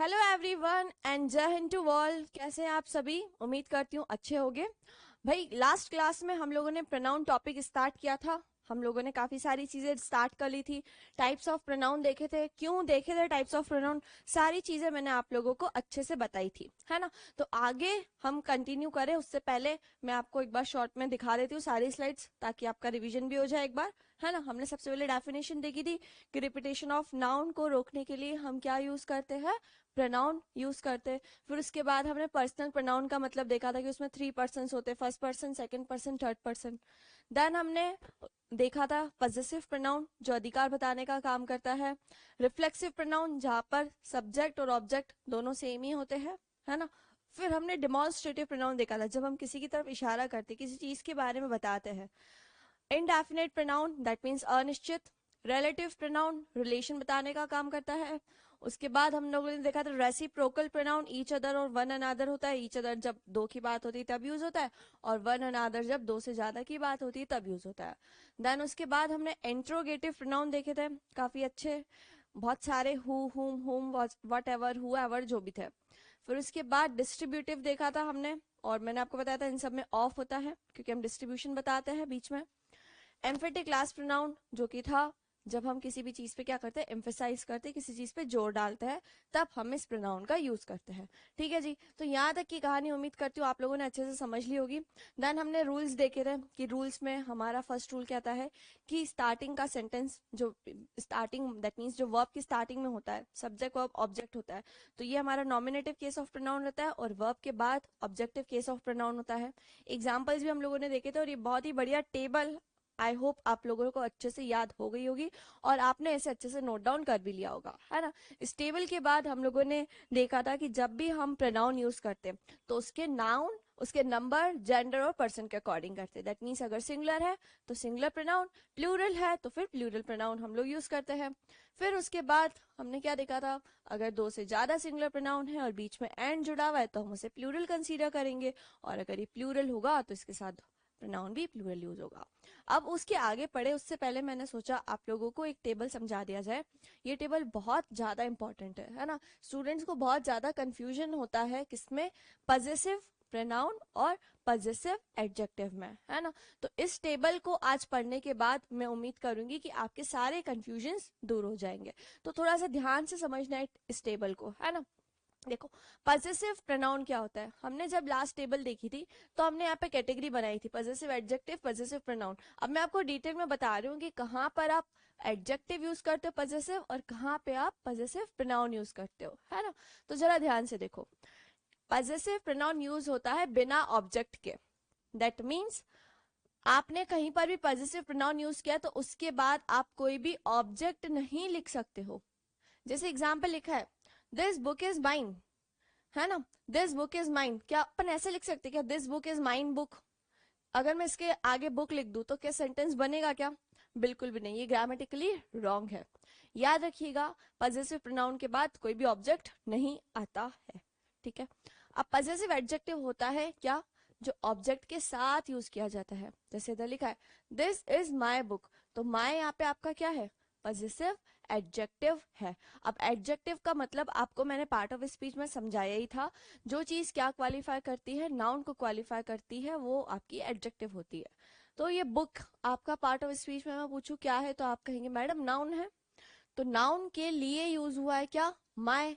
Hello everyone and जय Hind to all. कैसे हैं आप सभी? उम्मीद करती हूँ अच्छे होंगे। भाई लास्ट क्लास में हम लोगों ने प्रोनाउन टॉपिक स्टार्ट किया था। हम लोगों ने काफी सारी चीजें स्टार्ट कर ली थी। टाइप्स ऑफ प्रोनाउन देखे थे, क्यों देखे थे टाइप्स ऑफ प्रोनाउन, सारी चीजें मैंने आप लोगों को अच्छे से बताई थी, है ना। तो आगे हम कंटिन्यू करें उससे पहले मैं आपको एक बार शॉर्ट में दिखा देती हूँ सारी स्लाइड्स, ताकि आपका रिवीजन भी हो जाए एक बार, है ना। हमने सबसे पहले डेफिनेशन देखी थी कि रिपीटेशन ऑफ नाउन को रोकने के लिए हम क्या यूज करते हैं, प्रोनाउन यूज करते हैं। फिर उसके बाद हमने पर्सनल प्रोनाउन का मतलब देखा था कि उसमें 3 पर्सन होते हैं, first person, second person, third person. Then हमने देखा था पजेसिव प्रोनाउन जो अधिकार बताने का काम करता है। रिफ्लेक्सिव प्रोनाउन जहां पर सब्जेक्ट और ऑब्जेक्ट दोनों सेम ही होते हैं, है ना। फिर हमने डिमॉन्स्ट्रेटिव प्रोनाउन देखा था जब हम किसी की तरफ इशारा करते, किसी चीज के बारे में बताते हैं। इनडेफिनेट प्रोनाउन दैट मीन्स अनिश्चित। रिलेटिव प्रोनाउन रिलेशन बताने का काम करता है। उसके बाद हम लोगों ने देखा था रेसिप्रोकल प्रोनाउन ईच अदर और वन अनदर होता है। ईच अदर जब दो की बात होती है तब यूज होता है, और वन अनदर जब दो से ज्यादा की बात होती है तब यूज होता है। देन उसके बाद हमने इंट्रोगेटिव प्रोनाउन देखे थे, काफी अच्छे, बहुत सारे, हु, हुम, वट एवर, हु एवर, जो भी थे। फिर उसके बाद डिस्ट्रीब्यूटिव देखा था हमने, और मैंने आपको बताया था इन सब में ऑफ होता है क्योंकि हम डिस्ट्रीब्यूशन बताते हैं बीच में। एम्फेटिक लास्ट प्रोनाउन जो कि था जब हम किसी भी चीज पे क्या करते हैं, एम्फेसाइज करते हैं, किसी चीज पे जोर डालते हैं, तब हम इस प्रोनाउन का यूज करते हैं। ठीक है जी, तो यहाँ तक की कहानी उम्मीद करती हूँ आप लोगों ने अच्छे से समझ ली होगी। देन हमने रूल्स देखे थे कि रूल्स में हमारा फर्स्ट रूल कहता है कि स्टार्टिंग का सेंटेंस, जो स्टार्टिंग दैट मीन्स जो वर्ब की स्टार्टिंग में होता है, सब्जेक्ट वर्ब ऑब्जेक्ट होता है, तो ये हमारा नॉमिनेटिव केस ऑफ प्रोनाउन रहता है, और वर्ब के बाद ऑब्जेक्टिव केस ऑफ प्रोनाउन होता है। एग्जाम्पल्स भी हम लोगों ने देखे थे, और ये बहुत ही बढ़िया टेबल आई होप आप लोगों को अच्छे से याद हो गई होगी, और आपने ऐसे अच्छे से नोट डाउन कर भी लिया होगा, है ना। इस टेबल के बाद हम लोगों ने देखा था कि जब भी हम प्रोनाउन यूज करते हैं तो उसके नाउन, उसके नंबर, जेंडर और पर्सन के अकॉर्डिंग करते हैं। दैट मीन्स अगर सिंगुलर है तो सिंगुलर प्रोनाउन, प्लूरल है तो फिर प्लूरल प्रोनाउन हम लोग यूज करते हैं। फिर उसके बाद हमने क्या देखा था, अगर दो से ज्यादा सिंगुलर प्रोनाउन है और बीच में एंड जुड़ा हुआ है तो हम उसे प्लूरल कंसीडर करेंगे, और अगर ये प्लूरल होगा तो इसके साथ प्रोनाउन भी प्लूरल यूज होगा। अब उसके आगे पढ़े उससे पहले मैंने सोचा आप लोगों को एक टेबल समझा दिया जाए। ये टेबल बहुत ज्यादा इंपॉर्टेंट है ना। स्टूडेंट्स को बहुत ज्यादा कंफ्यूजन होता है किसमें, पजेसिव प्रोनाउन और पजेसिव एडजेक्टिव में, है ना। तो इस टेबल को आज पढ़ने के बाद मैं उम्मीद करूंगी कि आपके सारे कंफ्यूजन्स दूर हो जाएंगे। तो थोड़ा सा ध्यान से समझना है इस टेबल को, है ना। देखो, पजेसिव प्रोनाउन क्या होता है, हमने जब लास्ट टेबल देखी थी तो हमने यहाँ पे कैटेगरी बनाई थी, पजेसिव एडजेक्टिव, पजेसिव प्रोनाउन। अब मैं आपको डिटेल में बता रही हूँ कि कहाँ पर आप एडजेक्टिव यूज करते हो पजेसिव, और कहाँ पे आप पजेसिव प्रोनाउन यूज करते हो, है ना। तो जरा ध्यान से देखो, पजेसिव प्रोनाउन यूज होता है बिना ऑब्जेक्ट के। दैट मीन्स आपने कहीं पर भी पजेसिव प्रोनाउन यूज किया तो उसके बाद आप कोई भी ऑब्जेक्ट नहीं लिख सकते हो। जैसे एग्जाम्पल लिखा है, दिस बुक इज माइन, है ना। दिस बुक इज माइन, क्या अपन ऐसे लिख सकते क्या, this book is mine book? अगर मैं इसके आगे बुक लिख दूं तो क्या सेंटेंस बनेगा क्या? बिल्कुल भी नहीं, ये ग्रामेटिकली रॉन्ग है। याद रखिएगा, पजेसिव प्रोनाउन के बाद कोई भी ऑब्जेक्ट नहीं आता है, ठीक है। अब पजेसिव एडजेक्टिव होता है क्या, जो ऑब्जेक्ट के साथ यूज किया जाता है। जैसे इधर लिखा है दिस इज माई बुक, तो माई यहाँ पे आपका क्या है, पजेसिव एडजेक्टिव है। अब एडजेक्टिव का मतलब आपको मैंने पार्ट ऑफ स्पीच में समझाया ही था, जो चीज क्या क्वालिफाई करती है, नाउन को क्वालिफाई करती है, वो आपकी एडजेक्टिव होती है। तो ये बुक आपका पार्ट ऑफ स्पीच में मैं पूछूं क्या है तो आप कहेंगे मैडम नाउन है। तो नाउन के लिए यूज हुआ है क्या, माय।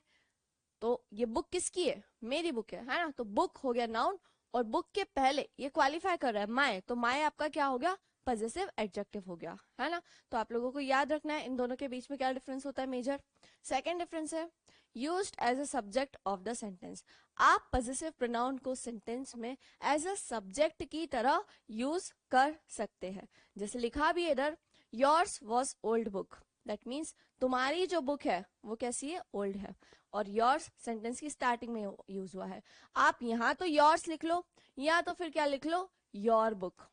तो ये बुक किसकी है, मेरी बुक है ना। तो बुक हो गया नाउन, और बुक के पहले ये क्वालिफाई कर रहा है माय, तो माय आपका क्या हो गया, पजेसिव एडजेक्टिव हो गया, है ना। तो आप लोगों को याद रखना है इन दोनों के बीच में क्या डिफरेंस होता है मेजर। सेकेंड डिफरेंस है used as a subject of the sentence. आप पजेसिव प्रोनाउन को सेंटेंस में एज अ सब्जेक्ट की तरह यूज कर सकते हैं। जैसे लिखा भी इधर, yours was old book, that means तुम्हारी जो बुक है वो कैसी है, ओल्ड है, और योर्स सेंटेंस की स्टार्टिंग में यूज हुआ है। आप यहाँ तो योर्स लिख लो, या तो फिर क्या लिख लो, योर बुक।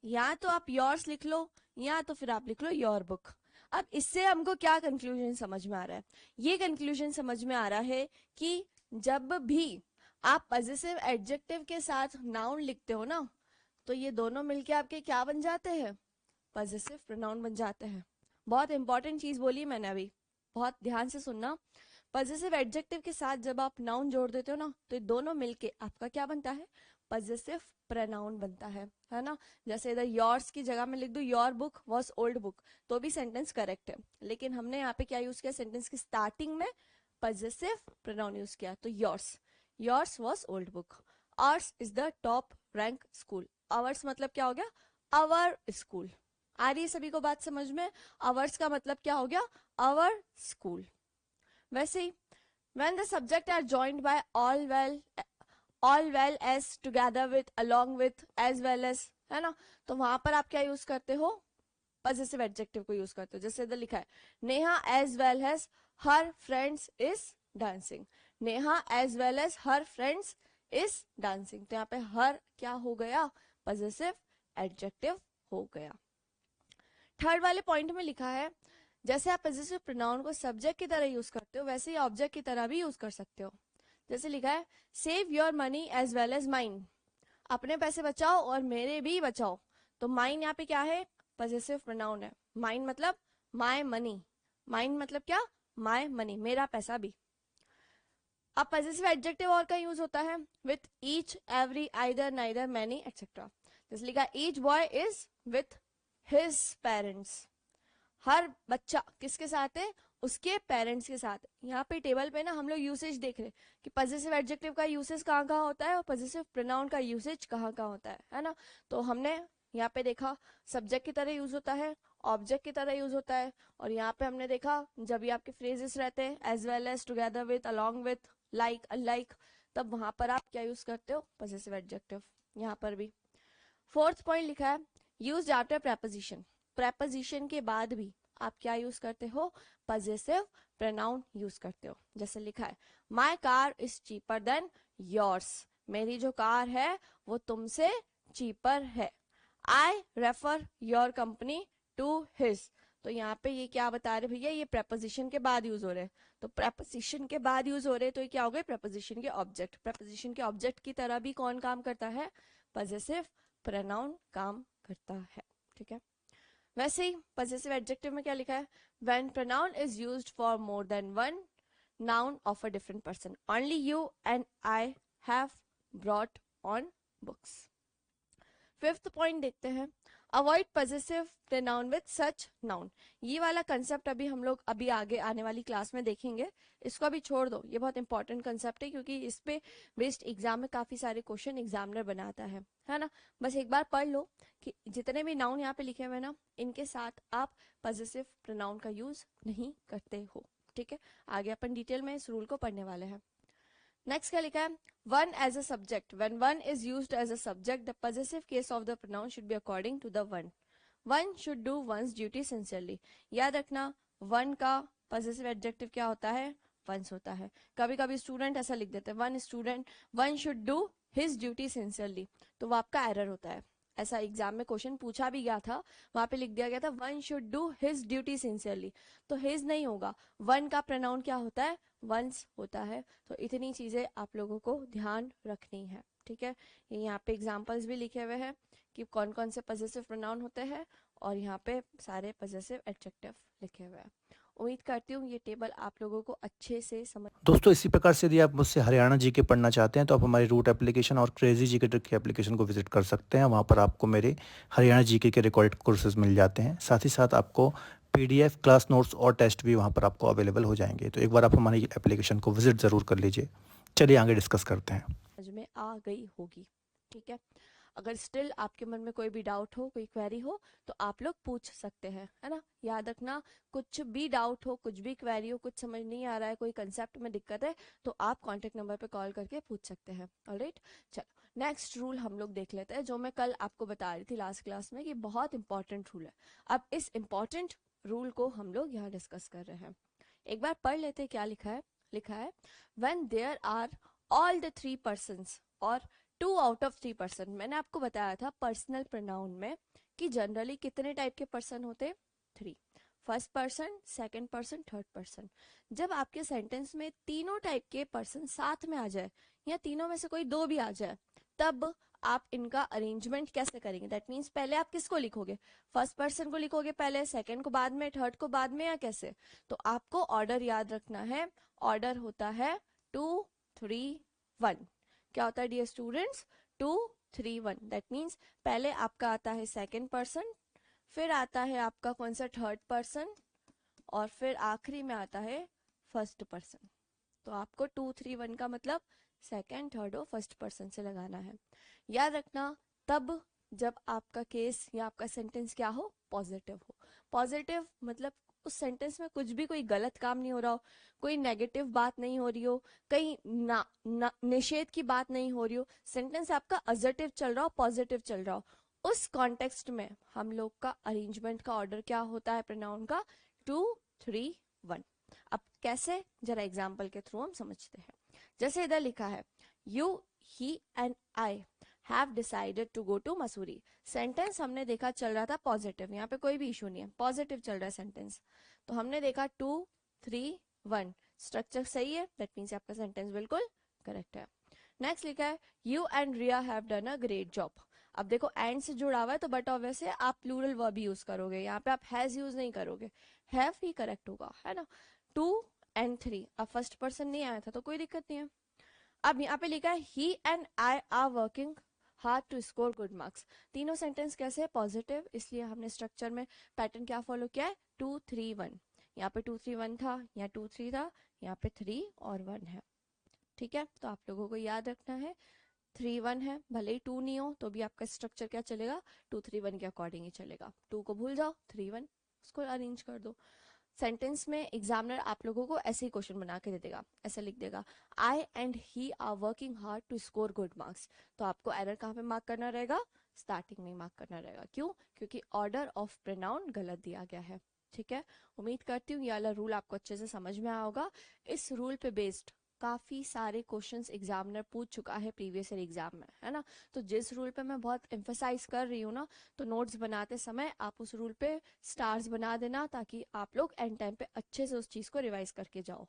या तो आप योर्स लिख लो, या तो फिर आप लिख लो योर बुक। अब इससे हमको क्या कंक्लूजन समझ में आ रहा है, ये कंक्लूजन समझ में आ रहा है कि जब भी आप पजेसिव एडजेक्टिव के साथ नाउन लिखते हो ना, तो ये दोनों मिलके आपके क्या बन जाते हैं, पजेसिव प्रोनाउन बन जाते हैं। बहुत इंपॉर्टेंट चीज बोली मैंने अभी, बहुत ध्यान से सुनना। पजेसिव एडजेक्टिव के साथ जब आप नाउन जोड़ देते हो ना, तो ये दोनों मिलके आपका क्या बनता है, पजेसिव प्रनाउन बनता है ना। जैसे इधर योर्स की जगह में लिख दूं your book was old book, तो भी सेंटेंस करेक्ट है, लेकिन हमने यहाँ पे क्या यूज किया, सेंटेंस की स्टार्टिंग में पजेसिव प्रनाउन यूज किया। तो yours was old book. Hours is the top rank school. Hours मतलब क्या हो गया, आवर स्कूल। आ रही है सभी को बात समझ में? आवर्स का मतलब क्या हो गया, आवर स्कूल। वैसे ही when the subject are joined by all well as together with along with as well as, है ना, तो वहां पर आप क्या यूज करते हो, पजेसिव एडजेक्टिव को यूज करते हो। जैसे इधर लिखा है Neha as well as her friends is dancing. Neha as well as her friends is dancing, तो यहाँ पे हर क्या हो गया, पजेसिव एडजेक्टिव हो गया। थर्ड वाले पॉइंट में लिखा है जैसे आप पजेसिव प्रोनाउन को सब्जेक्ट की तरह यूज करते हो, वैसे ही ऑब्जेक्ट की तरह भी यूज कर सकते हो। जैसे लिखा है save your money as well as mine. अपने पैसे बचाओ और मेरे भी बचाओ। तो माइन यहाँ पे क्या है, पजेसिव प्रोनाउन है। माइन मतलब माय मनी। माइन मतलब क्या, माय मनी, मेरा पैसा भी। अब पजेसिव एडजेक्टिव और का यूज होता है with each every either neither many etcetera. जैसे लिखा each boy is with his parents. हर बच्चा किसके साथ है, उसके पेरेंट्स के साथ। यहाँ पे टेबल पे ना हम लोग यूसेज देख रहे हैं कि पजेसिव एडजेक्टिव का यूसेज कहाँ कहाँ होता है और पजेसिव प्रोनाउन का यूसेज कहाँ कहाँ होता है ना। तो हमने यहाँ पे देखा सब्जेक्ट की तरह यूज होता है, ऑब्जेक्ट की तरह यूज होता है, और यहाँ पे हमने देखा जब भी आपके फ्रेजेस रहते हैं as well as, together with, along with, like, unlike, तब वहां पर आप क्या यूज करते हो, पजेसिव एडजेक्टिव। यहाँ पर भी फोर्थ पॉइंट लिखा है यूज आफ्टर प्रेपोजिशन। प्रेपोजिशन के बाद भी आप क्या यूज करते हो, पजेसिव प्रोनाउन यूज करते हो। जैसे लिखा है my car is cheaper than yours. मेरी जो कार है वो तुमसे चीपर है। I refer your company to his. तो यहाँ पे ये क्या बता रहे भैया, ये प्रेपोजिशन के बाद यूज हो रहे हैं। तो प्रेपोजिशन के बाद यूज हो रहे हैं तो ये क्या हो गए, प्रेपोजिशन के ऑब्जेक्ट। प्रेपोजिशन के ऑब्जेक्ट की तरह भी कौन काम करता है, पजेसिव प्रोनाउन काम करता है। ठीक है। वैसे ही पजेसिव एडजेक्टिव में क्या लिखा है, when pronoun is used for more than one noun of a different person, only you and I have brought on books. Fifth point देखते हैं avoid possessive pronoun with such noun. ये वाला concept अभी हम लोग अभी आगे आने वाली क्लास में देखेंगे, इसको अभी छोड़ दो। ये बहुत इंपॉर्टेंट कंसेप्ट है क्योंकि इस पे बेस्ड एग्जाम में काफी सारे क्वेश्चन एग्जामिनर बनाता है ना। बस एक बार पढ़ लो कि जितने भी नाउन यहाँ पे लिखे हुए ना, इनके साथ आप पजेसिव प्रोनाउन का यूज नहीं करते हो। ठीक है, आगे अपन डिटेल में इस रूल को पढ़ने वाले हैं। नेक्स्ट क्या लिखा है, one as a subject, when one is used as a subject the possessive case of the pronoun should be according to the one. One should do one's duty sincerely. याद रखना one का possessive adjective क्या होता है, once होता है। कभी कभी स्टूडेंट ऐसा लिख देते हैं one student, one should do his duty sincerely, तो वो आपका एरर होता है। ऐसा एग्जाम में क्वेश्चन पूछा भी गया था, वहां पे लिख दिया गया था one should do his duty sincerely, तो हिज नहीं होगा, वन का प्रोनाउन क्या होता है, वंस होता है। तो इतनी चीजें आप लोगों को ध्यान रखनी है। ठीक है, ये यहाँ पे एग्जांपल्स भी लिखे हुए हैं कि कौन कौन से पजेसिव प्रोनाउन होते हैं, और यहाँ पे सारे पजेसिव एडजेक्टिव लिखे हुए हैं। उम्मीद करती हूँ ये टेबल आप लोगों को अच्छे से समझ। दोस्तों इसी प्रकार से यदि आप मुझसे हरियाणा जीके पढ़ना चाहते हैं तो आप हमारी रूट एप्लीकेशन और क्रेजी जीके ट्रिक की एप्लीकेशन को विजिट कर सकते हैं। वहाँ पर आपको मेरे हरियाणा जीके के रिकॉर्डेड कोर्सेज मिल जाते हैं। साथ ही साथ आपको पीडीएफ, क्लास नोट्स और टेस्ट भी वहाँ पर आपको अवेलेबल हो जाएंगे। तो एक बार आप हमारी एप्लीकेशन को विजिट ज़रूर कर लीजिए। चलिए आगे डिस्कस करते हैं। में आ गई होगी। ठीक है, अगर स्टिल आपके मन में कोई भी डाउट हो, कोई क्वेरी हो, तो आप लोग पूछ सकते हैं, है ना। याद रखना कुछ भी डाउट हो, कुछ भी क्वेरी हो, कुछ समझ नहीं आ रहा है, कोई कंसेप्ट में दिक्कत है, तो आप कॉन्टेक्ट नंबर पे कॉल करके पूछ सकते हैं। ऑलराइट, चलो नेक्स्ट रूल हम लोग देख लेते हैं, जो मैं कल आपको बता रही थी लास्ट क्लास में कि बहुत इंपॉर्टेंट रूल है। अब इस इंपॉर्टेंट रूल को हम लोग यहाँ डिस्कस कर रहे हैं। एक बार पढ़ लेते हैं क्या लिखा है। लिखा है when there are all the three persons और two out of three person. मैंने आपको बताया था पर्सनल प्रोनाउन में कि जनरली कितने टाइप के पर्सन होते, three. First person, second person, third person. जब आपके सेंटेंस में तीनों टाइप के पर्सन साथ में आ जाए या तीनों में से कोई दो भी आ जाए, तब आप इनका अरेंजमेंट कैसे करेंगे, दैट मीन्स पहले आप किसको लिखोगे, फर्स्ट पर्सन को लिखोगे पहले, सेकंड को बाद में, थर्ड को बाद में, या कैसे। तो आपको ऑर्डर याद रखना है। ऑर्डर होता है 2 3 1। क्या होता है डियर स्टूडेंट्स, 2 3 1। दैट मीन्स पहले आपका आता है सेकंड पर्सन, फिर आता है आपका कौन सा, थर्ड पर्सन, और फिर आखिरी में आता है फर्स्ट पर्सन। तो आपको 2 3 1 का मतलब सेकंड, थर्ड और फर्स्ट पर्सन से लगाना है। याद रखना, तब जब आपका केस या आपका सेंटेंस क्या हो, पॉजिटिव हो। पॉजिटिव मतलब उस सेंटेंस में कुछ भी कोई गलत काम नहीं हो रहा हो, कोई नेगेटिव बात नहीं हो रही हो, कहीं निषेध की बात नहीं हो रही हो, सेंटेंस आपका असर्टिव चल रहा हो, पॉजिटिव चल रहा हो। उस कॉन्टेक्स्ट में हम लोग का अरेंजमेंट का ऑर्डर क्या होता है प्रोनाउन का, 2 3 1। अब कैसे, जरा एग्जाम्पल के थ्रू हम समझते हैं। जैसे इधर लिखा है, you he and I have decided to go to Mussoorie. Sentence हमने देखा चल रहा था पॉजिटिव, यहाँ पे कोई भी इशू नहीं है, पॉजिटिव चल रहा है सेंटेंस। तो हमने देखा 2 3 1, स्ट्रक्चर सही है, दैट मीन्स आपका सेंटेंस बिल्कुल करेक्ट है। नेक्स्ट लिखा है, you and Riya have done a great job. अब देखो एंड से जुड़ा हुआ है तो बट ऑब्वियस है आप प्लूरल वर्ब यूज करोगे, यहाँ पे आप हैज यूज नहीं करोगे, हैव ही करेक्ट होगा, है ना। 2 and 3, अब फर्स्ट पर्सन नहीं आया था तो कोई दिक्कत नहीं है। अब यहाँ पे लिखा है he and I are working hard to score good marks. तीनों सेंटेंस कैसे है, पॉजिटिव, इसलिए हमने स्ट्रक्चर में पैटर्न क्या फॉलो किया है, 2 3 1। यहाँ पे 2 3 1 था, यहाँ 2 3 था, यहाँ पे 3 और 1 है। ठीक है, तो आप लोगों को याद रखना है 3 1 है, भले ही 2 नहीं हो तो भी आपका स्ट्रक्चर क्या चलेगा, 2 3 1 के अकॉर्डिंग ही चलेगा। 2 को भूल जाओ, 3 1 उसको अरेंज कर दो। सेंटेंस में एग्जामिनर आप लोगों को ऐसे ही क्वेश्चन बना के दे देगा, ऐसा लिख देगा, I and he are working hard to score good marks. तो आपको एरर कहाँ पे मार्क करना रहेगा, स्टार्टिंग में मार्क करना रहेगा। क्यों, क्योंकि ऑर्डर ऑफ प्रोनाउन गलत दिया गया है। ठीक है, उम्मीद करती हूँ ये वाला रूल आपको अच्छे से समझ में आया होगा। इस रूल पे बेस्ड काफी सारे क्वेश्चंस एग्जामिनर पूछ चुका है प्रीवियस ईयर एग्जाम में, है ना। तो जिस रूल पे मैं बहुत एम्फेसाइज कर रही हूँ ना, तो नोट्स बनाते समय आप उस रूल पे स्टार्स बना देना, ताकि आप लोग एंड टाइम पे अच्छे से उस चीज को रिवाइज करके जाओ।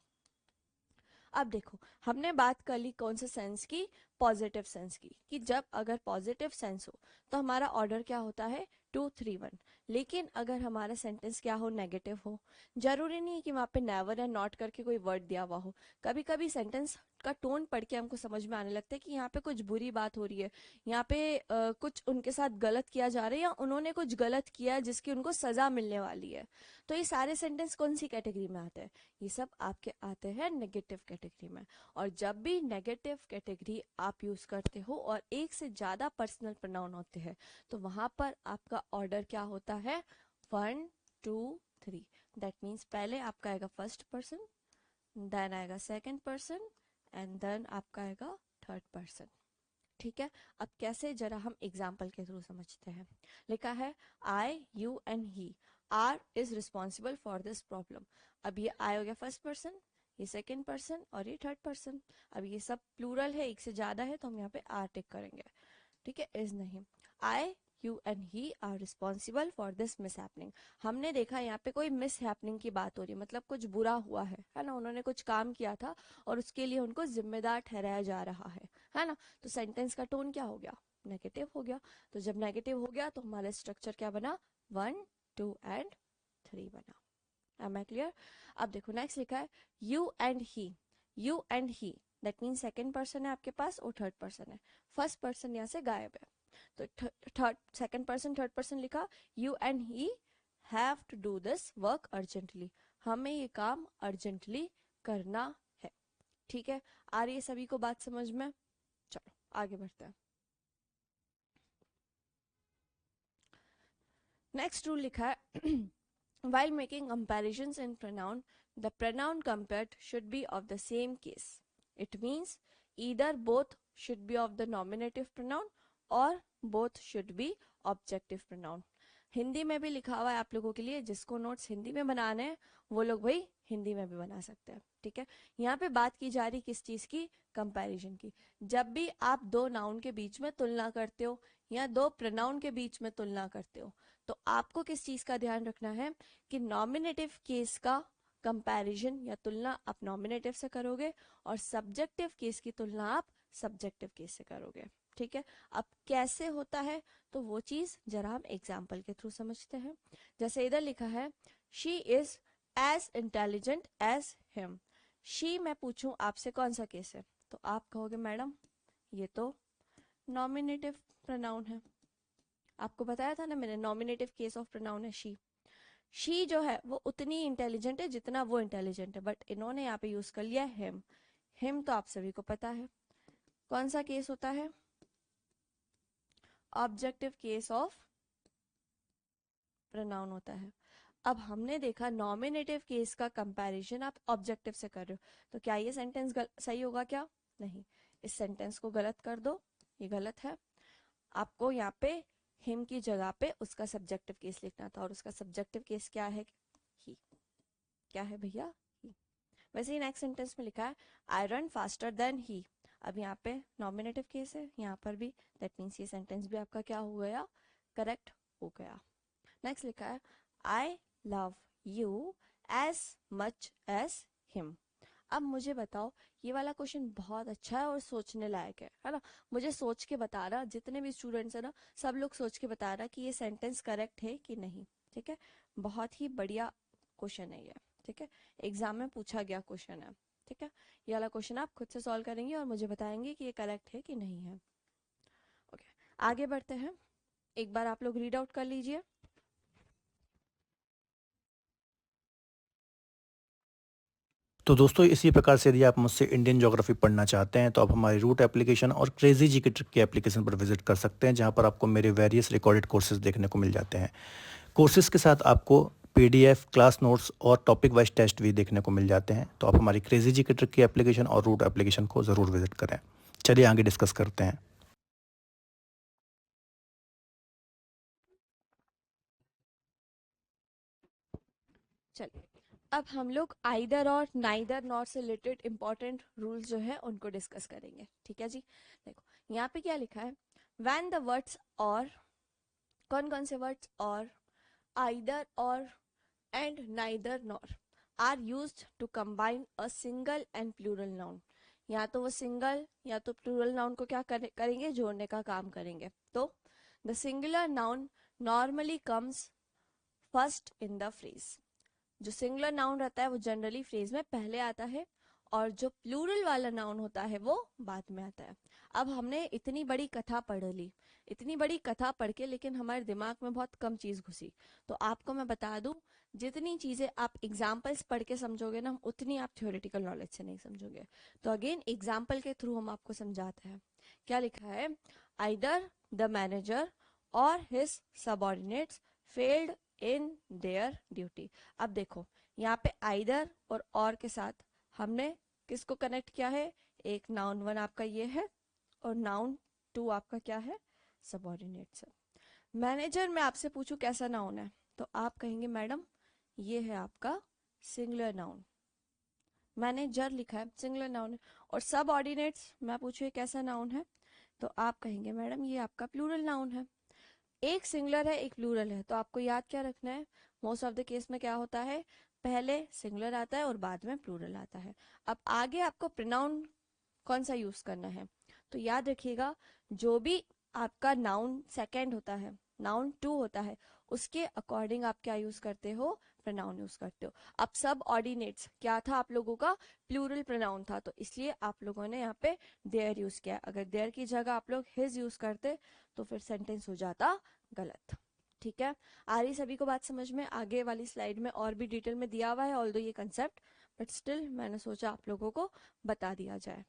अब देखो, हमने बात कर ली कौन से सेंस की, पॉजिटिव सेंस की, कि जब अगर पॉजिटिव सेंस हो तो हमारा ऑर्डर क्या होता है, 2 3 1। लेकिन अगर हमारा सेंटेंस क्या हो, नेगेटिव हो, जरूरी नहीं है कि वहां पे नेवर या नॉट करके कोई वर्ड दिया हुआ हो। कभी कभी सेंटेंस का टोन पढ़ के हमको समझ में आने लगता है कि यहाँ पे कुछ बुरी बात हो रही है, यहाँ पे कुछ उनके साथ गलत किया जा रहा है, या उन्होंने कुछ गलत किया है जिसकी उनको सजा मिलने वाली है। तो ये सारे सेंटेंस कौन सी कैटेगरी में आते हैं, ये सब आपके आते हैं नेगेटिव कैटेगरी में। और जब भी नेगेटिव कैटेगरी आप यूज करते हो और एक से ज्यादा पर्सनल प्रोनाउन होते हैं, तो वहां पर आपका ऑर्डर क्या होता है, 1 2 3। दैट मीन्स पहले आपका आएगा फर्स्ट पर्सन, देन आएगा सेकंड पर्सन, एंड देन आपका आएगा थर्ड पर्सन। ठीक है, अब कैसे, जरा हम एग्जाम्पल के थ्रू समझते हैं। लिखा है, I you and he are is responsible for this problem. अब ये आई हो गया फर्स्ट पर्सन, ये सेकंड पर्सन और ये थर्ड पर्सन। अब ये सब प्लूरल है, एक से ज्यादा है, तो हम यहाँ पे आर टिक करेंगे। ठीक है, इज नहीं, I you and he are responsible for this miss happening. हमने देखा यहाँ पे कोई मिस हैपनिंग की बात हो रही है, मतलब कुछ बुरा हुआ है ना, उन्होंने कुछ काम किया था और उसके लिए उनको जिम्मेदार ठहराया जा रहा है ना। तो सेंटेंस का टोन क्या हो गया, नेगेटिव हो गया। तो जब नेगेटिव हो गया तो हमारा स्ट्रक्चर क्या बना, 1 2 and 3 बना। Am I clear. अब देखो नेक्स्ट लिखा है, you and he, you and he, that mean second person है आपके पास और थर्ड पर्सन है। फर्स्ट पर्सन यहाँ से गायब है, तो third, second person third person लिखा, you and he have to do this work urgently. हमें ये काम अर्जेंटली करना है। ठीक है, आ रही है सभी को बात समझ में, चलो आगे बढ़ते हैं। नेक्स्ट रूल लिखा है, while making comparisons in pronoun, the pronoun compared should be of the same case. It means either both should be of the nominative pronoun or both should be objective pronoun. Hindi में भी लिखा हुआ है आप लोगों के लिए, जिसको नोट्स हिंदी में बनाने हैं वो लोग भाई हिंदी में भी बना सकते हैं। ठीक है, यहाँ पे बात की जा रही किस चीज की, कंपैरिजन की। जब भी आप दो नाउन के बीच में तुलना करते हो या दो प्रोनाउन के बीच में तुलना करते हो, तो आपको किस चीज का ध्यान रखना है कि नॉमिनेटिव केस का कंपैरिजन या तुलना आप नॉमिनेटिव से करोगे और सब्जेक्टिव केस की तुलना आप सब्जेक्टिव केस से करोगे। ठीक है, अब कैसे होता है तो वो चीज जरा हम एग्जाम्पल के थ्रू समझते हैं। जैसे इधर लिखा है she is as intelligent as him. She मैं पूछूं आपसे कौन सा केस है, तो आप कहोगे मैडम ये तो नॉमिनेटिव प्रोनाउन है। आपको बताया था ना मैंने, नॉमिनेटिव केस ऑफ प्रोनाउन है शी। शी जो है वो उतनी इंटेलिजेंट है जितना वो इंटेलिजेंट है, बट इन्होंने यहाँ पे यूज कर लिया हिम। हिम तो आप सभी को पता है कौन सा केस होता है, ऑब्जेक्टिव केस ऑफ प्रोनाउन होता है। अब हमने देखा नॉमिनेटिव केस का कंपैरिजन आप ऑब्जेक्टिव से कर रहे हो, तो क्या ये सेंटेंस सही होगा क्या? नहीं, इस सेंटेंस को गलत कर दो, ये गलत है। आपको यहाँ पे हिम की जगह पे उसका सब्जेक्टिव केस लिखना था, और उसका सब्जेक्टिव केस क्या है? ही। क्या है भैया? ही। वैसे ही नेक्स्ट सेंटेंस में लिखा है I run faster than he. अब यहाँ पे नॉमिनेटिव केस है, यहाँ पर भी, दैट मीन्स ये सेंटेंस भी आपका क्या हो गया? करेक्ट हो गया। नेक्स्ट लिखा है I love you as much as him. अब मुझे बताओ, ये वाला क्वेश्चन बहुत अच्छा है और सोचने लायक है ना? मुझे सोच के बता रहा, जितने भी स्टूडेंट्स है ना सब लोग सोच के बता रहा कि ये सेंटेंस करेक्ट है कि नहीं। ठीक है, बहुत ही बढ़िया क्वेश्चन है ये। ठीक है, एग्जाम में पूछा गया क्वेश्चन है। ठीक है, ये वाला क्वेश्चन आप खुद से सॉल्व करेंगे और मुझे बताएंगे कि ये करेक्ट है कि नहीं है। ओके, आगे बढ़ते हैं। एक बार आप लोग रीड आउट कर लीजिए। तो दोस्तों इसी प्रकार से यदि आप मुझसे इंडियन ज्योग्राफी पढ़ना चाहते हैं तो आप हमारी रूट एप्लीकेशन और क्रेजी जी के ट्रिक की एप्लीकेशन पर विजिट कर सकते हैं, जहां पर आपको मेरे वेरियस रिकॉर्डेड कोर्सेज देखने को मिल जाते हैं। कोर्सेज के साथ आपको पीडीएफ, क्लास नोट्स और टॉपिक वाइज टेस्ट भी देखने को मिल जाते हैं। तो आप हमारी क्रेजी जी के ट्रिक की एप्लीकेशन और रूट एप्लीकेशन को ज़रूर विजिट करें। चलिए आगे डिस्कस करते हैं। चलिए, अब हम लोग आइदर और नाइदर नॉर से रिलेटेड इंपॉर्टेंट रूल्स जो है उनको डिस्कस करेंगे। ठीक है जी, देखो यहाँ पे क्या लिखा है, व्हेन द वर्ड्स और, कौन कौन से वर्ड्स? और, either or and neither nor are used to combine a single and plural noun. या तो वो सिंगल या तो प्लूरल नाउन को क्या करेंगे? जोड़ने का काम करेंगे। तो the singular noun normally comes first in the phrase. जो सिंगुलर नाउन रहता है वो जनरली फ्रेज में पहले आता है, और जो प्लूरल वाला नाउन होता है वो बाद में आता है। अब हमने इतनी बड़ी कथा पढ़ ली, इतनी बड़ी कथा पढ़ के लेकिन हमारे दिमाग में बहुत कम चीज घुसी। तो आपको मैं बता दूं, जितनी चीजें आप एग्जाम्पल्स पढ़ के समझोगे ना, उतनी आप थ्योरेटिकल नॉलेज से नहीं समझोगे। तो अगेन एग्जाम्पल के थ्रू हम आपको समझाते हैं। क्या लिखा है? आइदर द मैनेजर और his subordinates failed in their duty. अब देखो यहाँ पे आइदर और के साथ हमने किसको कनेक्ट किया है? एक नाउन वन आपका ये है, और नाउन टू आपका क्या है? सबऑर्डिनेट्स है। मैनेजर में आपसे पूछूं कैसा नाउन है, तो आप कहेंगे मैडम ये है आपका सिंगुलर नाउन। मैनेजर लिखा है सिंगुलर नाउन है। और सब ऑर्डिनेट्स मैं पूछूं ये कैसा नाउन है, तो आप कहेंगे मैडम ये आपका प्लूरल नाउन है। एक सिंगुलर है एक प्लूरल है, तो आपको याद क्या रखना है? मोस्ट ऑफ द केस में क्या होता है, पहले सिंगुलर आता है और बाद में प्लूरल आता है। अब आगे आपको प्रोनाउन कौन सा यूज करना है, तो याद रखिएगा जो भी आपका नाउन सेकंड होता है, नाउन टू होता है, उसके अकॉर्डिंग आप क्या यूज करते हो? प्रोनाउन यूज करते हो। अब सब ऑर्डिनेट्स क्या था आप लोगों का? प्लूरल प्रोनाउन था, तो इसलिए आप लोगों ने यहाँ पे देयर यूज किया। अगर देयर की जगह आप लोग हिज यूज करते तो फिर सेंटेंस हो जाता गलत। ठीक है, आ रही सभी को बात समझ में? आगे वाली स्लाइड में और भी डिटेल में दिया हुआ है ऑल्दो ये कंसेप्ट, बट स्टिल मैंने सोचा आप लोगों को बता दिया जाए।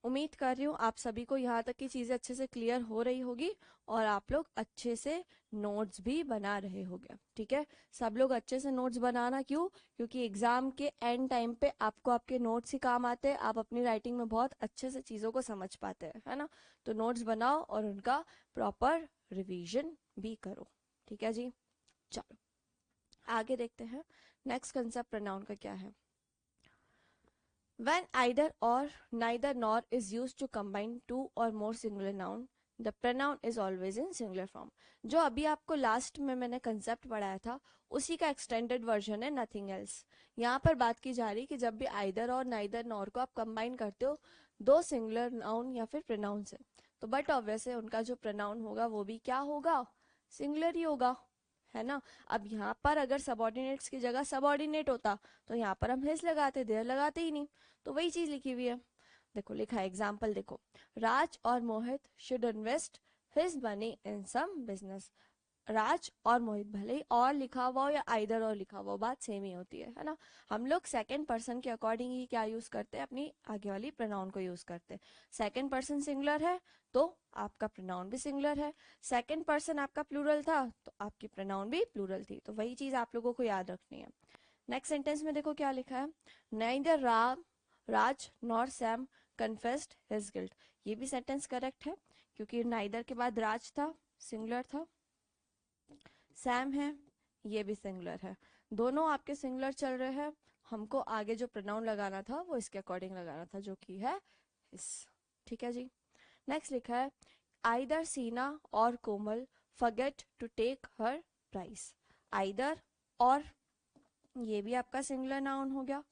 उम्मीद कर रही हूँ आप सभी को यहाँ तक की चीजें अच्छे से क्लियर हो रही होगी, और आप लोग अच्छे से नोट्स भी बना रहे होंगे। ठीक है, सब लोग अच्छे से नोट्स बनाना, क्यों? क्योंकि एग्जाम के एंड टाइम पे आपको आपके नोट्स ही काम आते हैं, आप अपनी राइटिंग में बहुत अच्छे से चीजों को समझ पाते हैं, है ना? तो नोट्स बनाओ और उनका प्रॉपर रिविजन भी करो। ठीक है जी, चलो आगे देखते हैं। नेक्स्ट कंसेप्ट प्रोनाउन का क्या है? When either or, neither nor is used to combine two or more singular noun, the pronoun is always in singular form. जो अभी आपको लास्ट में मैंने कंसेप्ट पढ़ाया था उसी का एक्सटेंडेड वर्जन है, नथिंग एल्स। यहाँ पर बात की जा रही कि जब भी आइदर और नाइदर नॉर को आप कंबाइन करते हो दो सिंगुलर नाउन या फिर प्रोनाउंस है, तो बट ऑब्वियस है उनका जो प्रोनाउन होगा वो भी क्या होगा, सिंगुलर ही होगा, है ना। अब यहाँ पर अगर सबऑर्डिनेट्स की जगह सबऑर्डिनेट होता तो यहाँ पर हम हिज लगाते, देयर लगाते ही नहीं। तो वही चीज लिखी हुई है, देखो लिखा है एग्जाम्पल देखो, राज और Mohit should invest his money in some business. Raj और मोहित, भले ही और लिखा हुआ हो या आइदर और लिखा हुआ हो, बात सेम ही होती है ना। हम लोग सेकंड पर्सन के अकॉर्डिंग ही क्या यूज करते हैं, अपनी आगे वाली प्रोनाउन को यूज करते हैं। सेकंड पर्सन सिंगुलर है तो आपका प्रोनाउन भी सिंगुलर है, सेकंड पर्सन आपका प्लूरल था तो आपकी प्रोनाउन भी प्लूरल थी। तो वही चीज आप लोगों को याद रखनी है। नेक्स्ट सेंटेंस में देखो क्या लिखा है, neither Raj nor Sam confessed his guilt. ये भी सेंटेंस करेक्ट है क्योंकि नाइदर के बाद राज था, सिंगुलर था, सैम है, ये भी सिंगुलर है, दोनों आपके सिंगुलर चल रहे हैं। हमको आगे जो प्रोनाउन लगाना था वो इसके अकॉर्डिंग लगाना था, जो कि है इस। ठीक है जी। नेक्स्ट लिखा है, आइदर सीना और Komal forget to take her price. Either और, ये भी आपका सिंगुलर नाउन हो गया,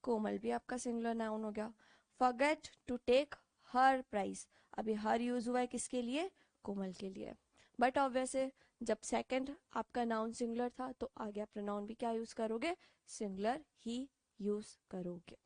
कोमल भी आपका सिंगुलर नाउन हो गया, forget to take her price. अभी हर यूज हुआ है किसके लिए, कोमल के लिए। बट ऑब्वियस है जब सेकंड आपका नाउन सिंगुलर था तो आगे आप प्रोनाउन भी क्या यूज करोगे, सिंगुलर ही यूज करोगे।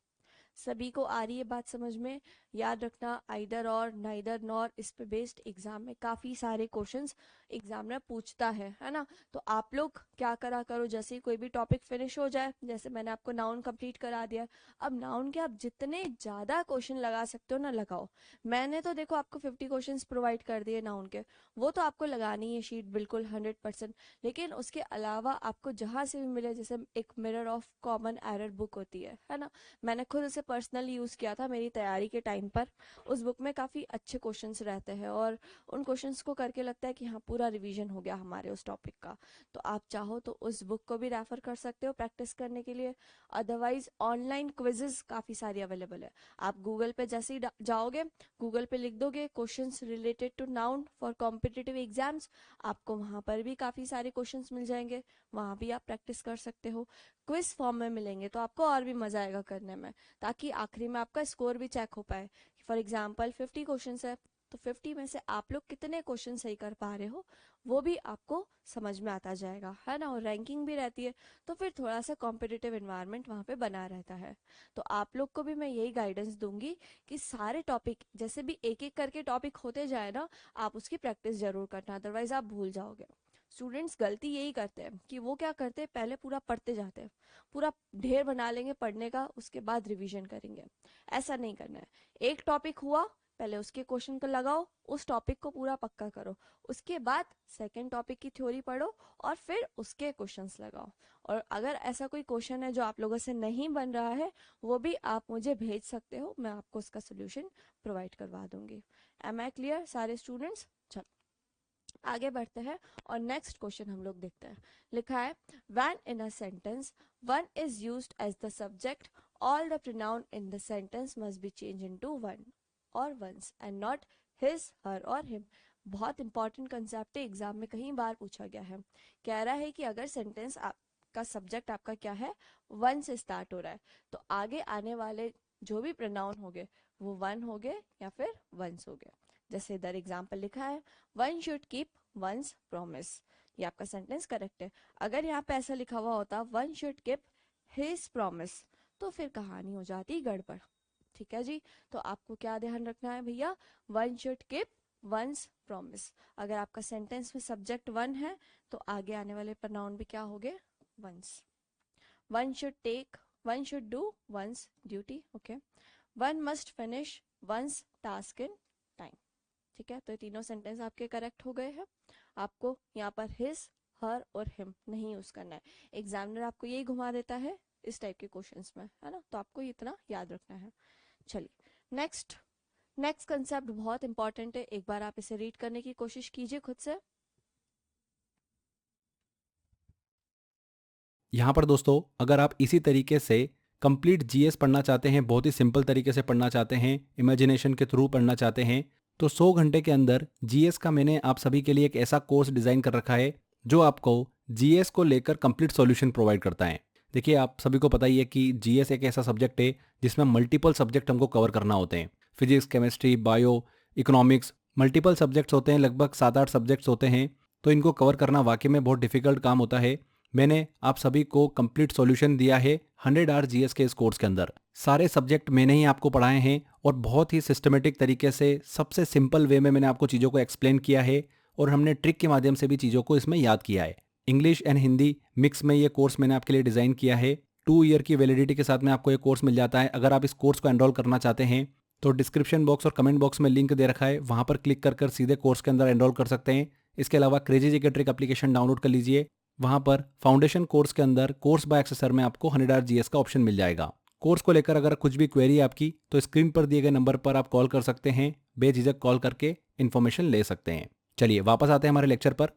सभी को आ रही है बात समझ में। याद रखना आइदर और नाइदर नॉर इस पे बेस्ड एग्जाम में काफी सारे क्वेश्चंस एग्जामिनर पूछता है ना। तो आप लोग क्या करा करो, जैसे ही कोई भी टॉपिक फिनिश हो जाए, जैसे मैंने आपको नाउन कंप्लीट करा दिया, अब नाउन के आप जितने ज्यादा क्वेश्चन लगा सकते हो ना लगाओ। मैंने तो देखो आपको 50 क्वेश्चंस प्रोवाइड कर दिए नाउन के, वो तो आपको लगानी है शीट बिल्कुल 100%। लेकिन उसके अलावा आपको जहां से भी मिले, जैसे एक mirror of common error book होती है ना, मैंने खुद उसे पर्सनली यूज किया था मेरी तैयारी के टाइम पर। उस बुक में काफी अच्छे क्वेश्चंस रहते हैं और उन क्वेश्चंस को करके लगता है कि हाँ पूरा रिवीजन हो गया हमारे उस टॉपिक का। तो आप चाहो तो उस बुक को भी रेफर कर सकते हो प्रैक्टिस करने के लिए। अदरवाइज ऑनलाइन क्विजेस काफी सारी अवेलेबल है। आप गूगल पे जैसे ही जाओगे, गूगल पे लिख दोगे questions related to noun for competitive exams, आपको वहां पर भी काफी सारे क्वेश्चंस मिल जाएंगे, वहां भी आप प्रैक्टिस कर सकते हो। क्विज फॉर्म में मिलेंगे तो आपको और भी मजा आएगा करने में, ताकि आखिरी में आपका स्कोर भी चेक हो पाए। फॉर एग्जाम्पल 50 क्वेश्चन है तो 50 में से आप लोग कितने क्वेश्चन सही कर पा रहे हो वो भी आपको समझ में आता जाएगा, है ना। और रैंकिंग भी रहती है तो फिर थोड़ा सा कॉम्पिटिटिव एनवायरनमेंट वहाँ पे बना रहता है। तो आप लोग को भी मैं यही गाइडेंस दूंगी कि सारे टॉपिक जैसे भी एक एक करके टॉपिक होते जाए ना, आप उसकी प्रैक्टिस जरूर करना, अदरवाइज आप भूल जाओगे। स्टूडेंट्स गलती यही करते हैं कि वो क्या करते हैं, पहले पूरा पढ़ते जाते हैं, पूरा ढेर बना लेंगे पढ़ने का, उसके बाद रिवीजन करेंगे। ऐसा नहीं करना है। एक टॉपिक हुआ, पहले उसके क्वेश्चन को लगाओ, उस टॉपिक को पूरा पक्का करो, उसके बाद सेकंड टॉपिक की थ्योरी पढ़ो और फिर उसके क्वेश्चंस लगाओ। और अगर ऐसा कोई क्वेश्चन है जो आप लोगों से नहीं बन रहा है, वो भी आप मुझे भेज सकते हो, मैं आपको उसका सोल्यूशन प्रोवाइड करवा दूंगी। एम आई क्लियर सारे स्टूडेंट्स? चलो आगे बढ़ते हैं और नेक्स्ट क्वेश्चन हम लोग देखते हैं। लिखा है, when in a sentence one is used as the subject, all the pronoun in the sentence must be change into one or one's and not his her or him. बहुत important concept है, exam में कई बार पूछा गया है। कह रहा है कि अगर सेंटेंस का सब्जेक्ट आपका क्या है, वन से स्टार्ट हो रहा है, तो आगे आने वाले जो भी प्रोनाउन हो गए वो वन हो गए या फिर वंस हो गए। जैसे इधर एग्जाम्पल लिखा है, one should keep once promise. ये आपका सेंटेंस करेक्ट है। अगर यहाँ पे ऐसा लिखा हुआ होता one should keep his promise, तो फिर कहानी हो जाती गड़बड़। ठीक है जी। तो आपको क्या ध्यान रखना है भैया, one should keep once promise. अगर आपका सेंटेंस में सब्जेक्ट वन है तो आगे आने वाले प्रोनाउन भी क्या हो गए, one's. One should take, one should do one's duty, okay. One must finish one's task in time. ठीक है, तो ये तीनों सेंटेंस आपके करेक्ट हो गए हैं। आपको यहाँ पर हिज हर और हिम नहीं यूज करना है। एग्जामिनर आपको यही घुमा देता है इस टाइप के क्वेश्चंस में, है ना, तो आपको इतना याद रखना है। चलिए नेक्स्ट, नेक्स्ट कंसेप्ट बहुत इंपॉर्टेंट है, एक बार आप इसे रीड करने की कोशिश कीजिए खुद से। यहाँ पर दोस्तों अगर आप इसी तरीके से कंप्लीट जीएस पढ़ना चाहते हैं, बहुत ही सिंपल तरीके से पढ़ना चाहते हैं, इमेजिनेशन के थ्रू पढ़ना चाहते हैं, तो 100 घंटे के अंदर जीएस का मैंने आप सभी के लिए एक ऐसा कोर्स डिज़ाइन कर रखा है जो आपको जीएस को लेकर कंप्लीट सॉल्यूशन प्रोवाइड करता है। देखिए आप सभी को पता ही है कि जीएस एक ऐसा सब्जेक्ट है जिसमें मल्टीपल सब्जेक्ट हमको कवर करना होते हैं। Physics, chemistry, bio, economics, multiple subjects होते हैं, लगभग 7-8 सब्जेक्ट्स होते हैं, तो इनको कवर करना वाकई में बहुत डिफिकल्ट काम होता है। मैंने आप सभी को कंप्लीट सॉल्यूशन दिया है 100 आवर जीएस के इस कोर्स के अंदर। सारे सब्जेक्ट मैंने ही आपको पढ़ाए हैं और बहुत ही सिस्टमेटिक तरीके से सबसे सिंपल वे में मैंने आपको चीज़ों को एक्सप्लेन किया है और हमने ट्रिक के माध्यम से भी चीज़ों को इसमें याद किया है। इंग्लिश एंड हिंदी मिक्स में ये कोर्स मैंने आपके लिए डिज़ाइन किया है। 2 ईयर की वैलिडिटी के साथ में आपको ये कोर्स मिल जाता है। अगर आप इस कोर्स को एनरोल करना चाहते हैं तो डिस्क्रिप्शन बॉक्स और कमेंट बॉक्स में लिंक दे रखा है, वहाँ पर क्लिक कर सीधे कोर्स के अंदर एनरोल कर सकते हैं। इसके अलावा क्रेजी जी के ट्रिक एप्लीकेशन डाउनलोड कर लीजिए। वहाँ पर फाउंडेशन कोर्स के अंदर कोर्स बाय एक्सेसर में आपको 100 आवर जीएस का ऑप्शन मिल जाएगा। कोर्स को लेकर अगर कुछ भी क्वेरी है आपकी तो स्क्रीन पर दिए गए नंबर पर आप कॉल कर सकते हैं, बेझिझक कॉल करके इन्फॉर्मेशन ले सकते हैं। चलिए वापस आते हैं हमारे लेक्चर पर।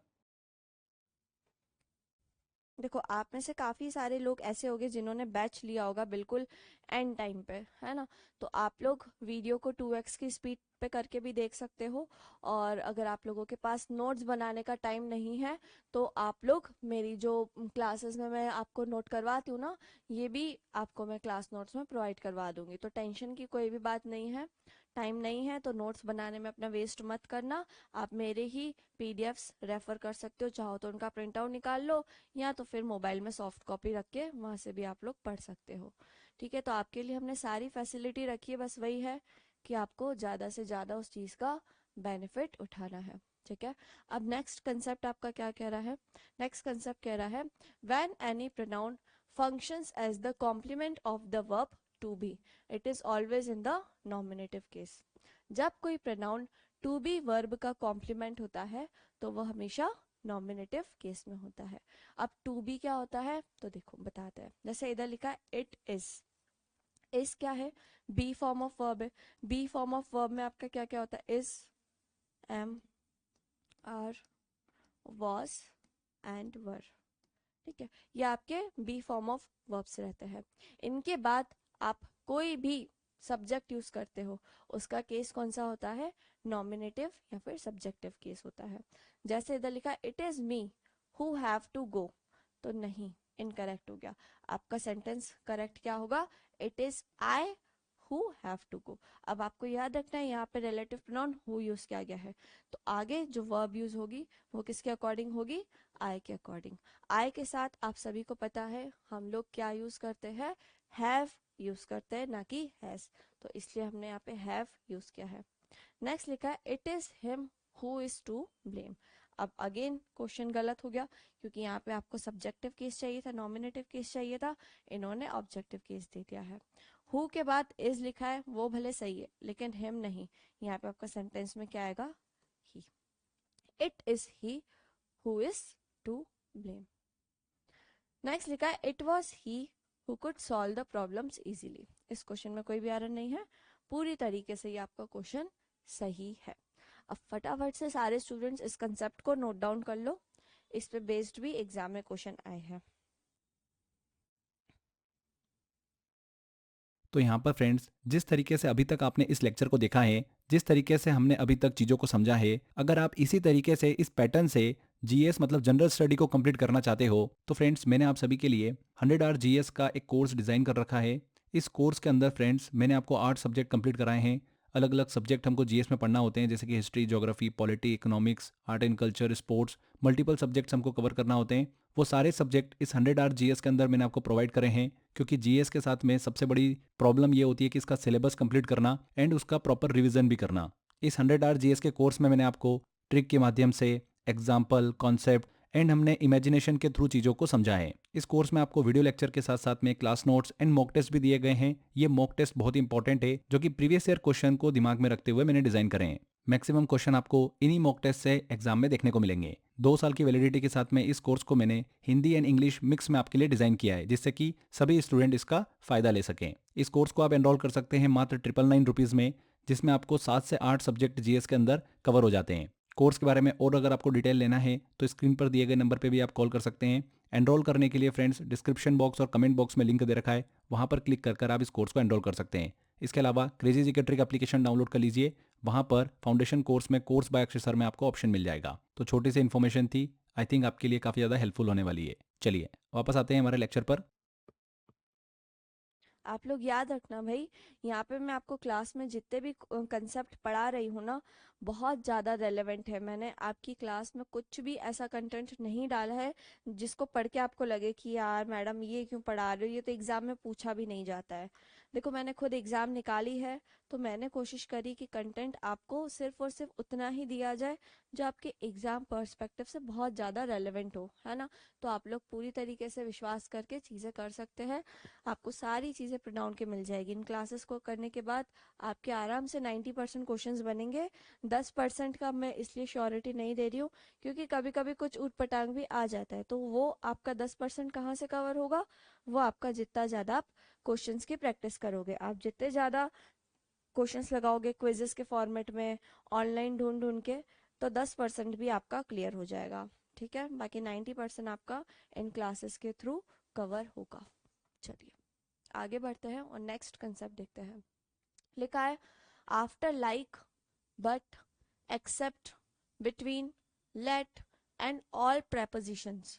देखो, आप में से काफी सारे लोग ऐसे होंगे जिन्होंने बैच लिया होगा बिल्कुल एंड टाइम पे, है ना। तो आप लोग वीडियो को 2x की स्पीड पे करके भी देख सकते हो, और अगर आप लोगों के पास नोट्स बनाने का टाइम नहीं है तो आप लोग मेरी जो क्लासेस में मैं आपको नोट करवाती हूँ ना, ये भी आपको मैं क्लास नोट्स में प्रोवाइड करवा दूंगी। तो टेंशन की कोई भी बात नहीं है। टाइम नहीं है तो नोट्स बनाने में अपना वेस्ट मत करना। आप मेरे ही पीडीएफ्स रेफर कर सकते हो, चाहो तो उनका प्रिंट आउट निकाल लो, या तो फिर मोबाइल में सॉफ्ट कॉपी रख के वहां से भी आप लोग पढ़ सकते हो। ठीक है, तो आपके लिए हमने सारी फैसिलिटी रखी है, बस वही है कि आपको ज्यादा से ज्यादा उस चीज का बेनिफिट उठाना है। ठीक है, अब नेक्स्ट कंसेप्ट आपका क्या कह रहा है? नेक्स्ट कंसेप्ट कह रहा है when any pronoun functions as the complement of the verb to be, it is always in the nominative case। जब कोई प्रोनाउन टू बी वर्ब का कॉम्प्लीमेंट होता है तो वह हमेशा नॉमिनेटिव केस में होता है। अब टू बी क्या होता है तो देखो बताते हैं। जैसे इधर लिखा है इट इज क्या है? बी फॉर्म ऑफ वर्ब है। बी फॉर्म ऑफ वर्ब में आपका क्या क्या होता है? Is, am, are, was and were. ठीक है, ये आपके बी फॉर्म ऑफ वर्ब्स रहते हैं। इनके बाद आप कोई भी सब्जेक्ट यूज करते हो, उसका केस कौन सा होता है? नॉमिनेटिव या फिर सब्जेक्टिव केस होता है। जैसे इधर लिखा है it is me who have to go, तो नहीं, इनकरेक्ट हो गया। आपका सेंटेंस करेक्ट क्या होगा? It is I who have to go. अब आपको याद रखना है यहाँ पे रिलेटिव प्रोनाउन हु यूज किया गया है, तो आगे जो वर्ब यूज होगी वो किसके अकॉर्डिंग होगी? आई के अकॉर्डिंग। आई के साथ आप सभी को पता है हम लोग क्या यूज करते हैं? हैव यूज करते हैं, ना कि हैज। तो इसलिए हमने यहाँ पे हैव यूज किया है। नेक्स्ट लिखा है it is him who is to blame. अब अगेन क्वेश्चन गलत हो गया, क्योंकि यहाँ पे आपको सब्जेक्टिव केस चाहिए था, नॉमिनेटिव केस चाहिए था, इन्होंने ऑब्जेक्टिव केस दे दिया है। हु के बाद इज लिखा है, वो भले सही है लेकिन हिम नहीं। यहाँ पे आपका सेंटेंस में क्या आएगा? He. It is he who is to blame. Next लिखा है it was he who could solve the problems easily. इस क्वेश्चन में कोई भी एरर नहीं है, पूरी तरीके से ये आपका क्वेश्चन सही है। अब फटाफट से सारे स्टूडेंट्स इस कंसेप्ट को नोट डाउन कर लो, इस पे बेस्ड भी एग्जाम में क्वेश्चन आए हैं। तो यहाँ पर फ्रेंड्स, जिस तरीके से अभी तक आपने इस लेक्चर को देखा है, जिस तरीके से हमने अभी तक चीज़ों को समझा है, अगर आप इसी तरीके से इस पैटर्न से जीएस मतलब जनरल स्टडी को कंप्लीट करना चाहते हो तो फ्रेंड्स मैंने आप सभी के लिए 100 आवर जीएस का एक कोर्स डिज़ाइन कर रखा है। इस कोर्स के अंदर फ्रेंड्स मैंने आपको 8 सब्जेक्ट कंप्लीट कराए हैं। अलग अलग सब्जेक्ट हमको जीएस में पढ़ना होते हैं, जैसे कि history, geography, polity, economics, art and culture, sports, multiple subjects हमको कवर करना होते हैं। वो सारे सब्जेक्ट इस 100 आवर जीएस के अंदर मैंने आपको प्रोवाइड करे हैं, क्योंकि जीएस के साथ में सबसे बड़ी प्रॉब्लम ये होती है कि इसका सिलेबस कंप्लीट करना एंड उसका प्रॉपर रिवीजन भी करना। इस 100 आवर जीएस के कोर्स में मैंने आपको ट्रिक के माध्यम से एग्जाम्पल, कॉन्सेप्ट एंड हमने इमेजिनेशन के थ्रू चीज़ों को समझा है। इस कोर्स में आपको वीडियो लेक्चर के साथ साथ में class notes and mock test भी दिए गए हैं। ये मॉक टेस्ट बहुत इंपॉर्टेंट है, जो कि प्रीवियस ईयर क्वेश्चन को दिमाग में रखते हुए मैंने डिजाइन करे हैं। मैक्सिमम क्वेश्चन आपको इन्हीं मॉक टेस्ट से एग्जाम में देखने को मिलेंगे। 2 साल की वैलिडिटी के साथ में इस कोर्स को मैंने हिंदी एंड इंग्लिश मिक्स में आपके लिए डिजाइन किया है, जिससे कि सभी स्टूडेंट इसका फायदा ले सकें। इस कोर्स को आप एनरोल कर सकते हैं मात्र 999 रुपीज़ में, जिसमें आपको 7 से 8 सब्जेक्ट जीएस के अंदर कवर हो जाते हैं। कोर्स के बारे में और अगर आपको डिटेल लेना है तो स्क्रीन पर दिए गए नंबर पे भी आप कॉल कर सकते हैं। एनरोल करने के लिए फ्रेंड्स डिस्क्रिप्शन बॉक्स और कमेंट बॉक्स में लिंक दे रखा है, वहाँ पर क्लिक कर आप इस कोर्स को एनरोल कर सकते हैं। इसके अलावा क्रेजी जी के ट्रिक एप्लीकेशन डाउनलोड कर लीजिए, वहाँ पर फाउंडेशन कोर्स में कोर्स बाय अक्षय सर में आपको ऑप्शन मिल जाएगा। तो छोटी सी इन्फॉर्मेशन थी, आई थिंक आपके लिए काफ़ी ज़्यादा हेल्पफुल होने वाली है। चलिए वापस आते हैं हमारे लेक्चर पर। आप लोग याद रखना भाई, यहाँ पे मैं आपको क्लास में जितने भी कंसेप्ट पढ़ा रही हूँ ना, बहुत ज़्यादा रेलेवेंट है। मैंने आपकी क्लास में कुछ भी ऐसा कंटेंट नहीं डाला है जिसको पढ़ के आपको लगे कि यार मैडम ये क्यों पढ़ा रही हो, ये तो एग्ज़ाम में पूछा भी नहीं जाता है। देखो मैंने खुद एग्ज़ाम निकाली है, तो मैंने कोशिश करी कि कंटेंट आपको सिर्फ और सिर्फ उतना ही दिया जाए जो आपके एग्ज़ाम पर्सपेक्टिव से बहुत ज़्यादा रेलेवेंट हो, है ना। तो आप लोग पूरी तरीके से विश्वास करके चीज़ें कर सकते हैं। आपको सारी चीज़ें प्रिंट आउट के मिल जाएगी। इन क्लासेस को करने के बाद आपके आराम से 90% क्वेश्चंस बनेंगे। 10% का मैं इसलिए श्योरिटी नहीं दे रही हूँ क्योंकि कभी कभी कुछ ऊटपटांग भी आ जाता है, तो वो आपका 10% कहाँ से कवर होगा, वो आपका जितना ज़्यादा आप क्वेश्चंस की प्रैक्टिस करोगे, आप जितने ज़्यादा क्वेश्चंस लगाओगे क्विजेस के फॉर्मेट में, ऑनलाइन ढूंढ ढूंढ के, तो 10% भी आपका क्लियर हो जाएगा। ठीक है, बाकी 90% आपका इन क्लासेस के थ्रू कवर होगा। चलिए आगे बढ़ते हैं और नेक्स्ट कंसेप्ट देखते हैं। लिखा है after like but except between let and all prepositions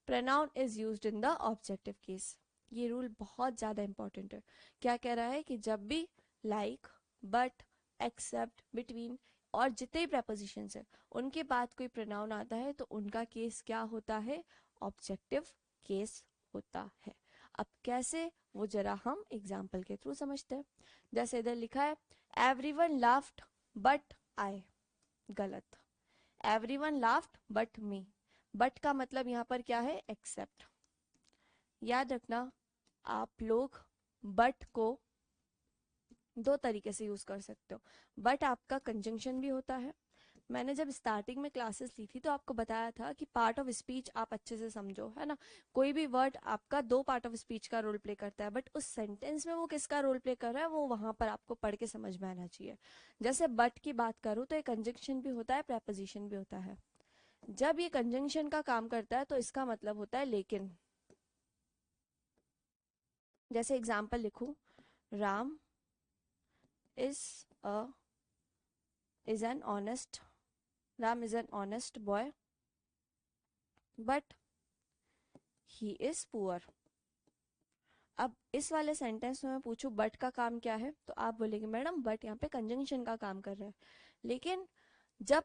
pronoun is used in the objective case। ये रूल बहुत ज़्यादा इंपॉर्टेंट है। क्या कह रहा है कि जब भी लाइक बट एक्सेप्ट बिटवीन और जितने भी prepositions है उनके बाद कोई pronoun आता है तो उनका केस क्या होता है, ऑब्जेक्टिव केस होता है। अब कैसे, वो जरा हम एग्जाम्पल के थ्रू समझते हैं। जैसे इधर लिखा है एवरीवन लाफ्ड बट आई, गलत। Everyone laughed but me, but का मतलब यहाँ पर क्या है, एक्सेप्ट। याद रखना आप लोग बट को दो तरीके से यूज कर सकते हो। बट आपका कंजंक्शन भी होता है। मैंने जब स्टार्टिंग में क्लासेस ली थी तो आपको बताया था कि पार्ट ऑफ स्पीच आप अच्छे से समझो, है ना। कोई भी वर्ड आपका दो पार्ट ऑफ स्पीच का रोल प्ले करता है, बट उस सेंटेंस में वो किसका रोल प्ले कर रहा है वो वहां पर आपको पढ़ के समझ में आना चाहिए। जैसे बट की बात करूँ तो एक कंजंक्शन भी होता है, प्रेपोजिशन भी होता है। जब ये कंजंक्शन का काम करता है तो इसका मतलब होता है लेकिन। जैसे एग्जाम्पल लिखूं, Ram is a is an honest, Ram is an honest boy but he is poor. अब इस वाले सेंटेंस में मैं पूछूं बट का काम क्या है, तो आप बोलेंगे मैडम बट यहाँ पे कंजंक्शन का काम कर रहा है। लेकिन जब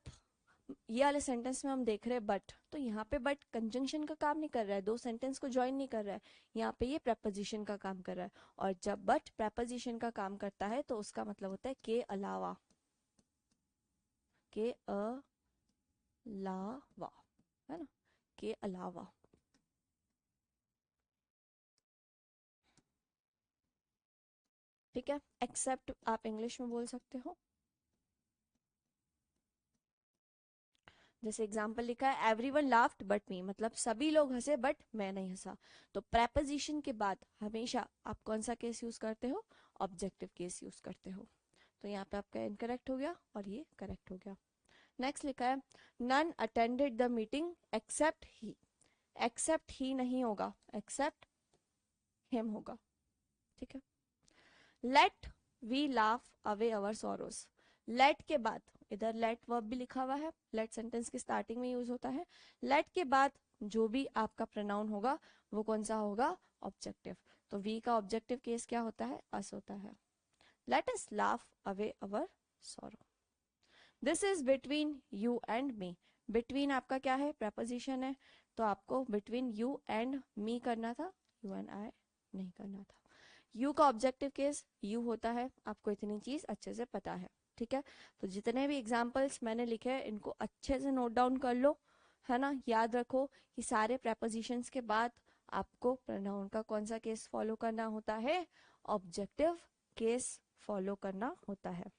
ये वाले सेंटेंस में हम देख रहे हैं बट, तो यहाँ पे बट कंजंक्शन का काम नहीं कर रहा है, दो सेंटेंस को ज्वाइन नहीं कर रहा है, यहाँ पे ये प्रेपोजिशन का काम कर रहा है। और जब बट प्रेपोजिशन का काम करता है तो उसका मतलब होता है के अलावा, के अलावा, है ना, के अलावा। ठीक है, एक्सेप्ट आप इंग्लिश में बोल सकते हो। जैसे एग्जाम्पल लिखा है एवरीवन लाफ्ड बट मी, मतलब सभी लोग हंसे बट मैं नहीं हंसा। तो प्रेपोजिशन के बाद हमेशा आप कौन सा केस यूज करते हो, ऑब्जेक्टिव केस यूज करते हो। तो यहाँ पे आपका इनकरेक्ट हो गया और ये करेक्ट हो गया। नेक्स्ट लिखा है none attended the meeting except he, except he नहीं होगा, एक्सेप्ट हिम होगा। ठीक है, let we laugh away our sorrows, let के बाद इधर लेट वर्ब भी लिखा हुआ है, लेट सेंटेंस की स्टार्टिंग में यूज होता है। लेट के बाद जो भी आपका प्रोनाउन होगा वो कौन सा होगा, ऑब्जेक्टिव। तो वी का ऑब्जेक्टिव केस क्या होता है, अस होता है। लेट अस लाफ अवे अवर सोरो। This is between you and me, between आपका क्या है, प्रेपोजिशन है, तो आपको बिटवीन यू एंड मी करना था, यू एंड आई नहीं करना था। यू का ऑब्जेक्टिव केस यू होता है, आपको इतनी चीज अच्छे से पता है। ठीक है, तो जितने भी एग्जाम्पल्स मैंने लिखे हैं इनको अच्छे से नोट डाउन कर लो, है ना। याद रखो कि सारे प्रेपोजिशंस के बाद आपको प्रोनाउन का कौन सा केस फॉलो करना होता है, ऑब्जेक्टिव केस फॉलो करना होता है।